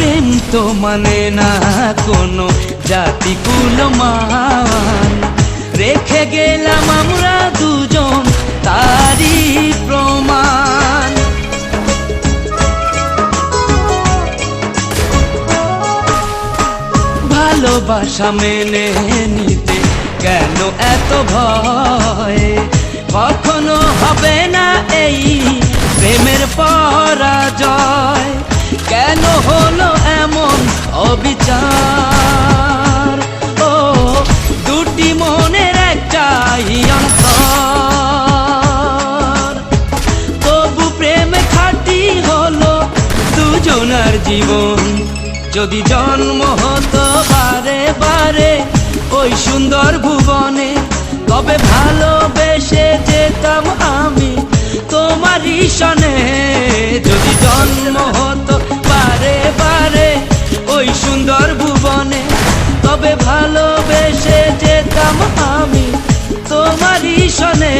প্রেম তো মানে না কোনো জাতি কুলমান, রেখে গেলাম আমরা দুজন তারই প্রমাণ। ভালোবাসা মেনে নিতে কেন এত ভয়, কখনো হবে না এই প্রেমের পরাজয়। কেন হলো এমন অবিচার, ও দুটি মনের একটাই অন্তর। তবু প্রেম খাঁটি হলো দুজনার জীবন, যদি জন্ম হতো বারে বারে ওই সুন্দর ভুবনে, তবে ভালোবেসে যেতাম আমি তোমারই সনে। যদি জন্ম হতো বারে বারে ওই সুন্দর ভুবনে, তবে ভালোবেসে যেতাম আমি তোমারই সনে।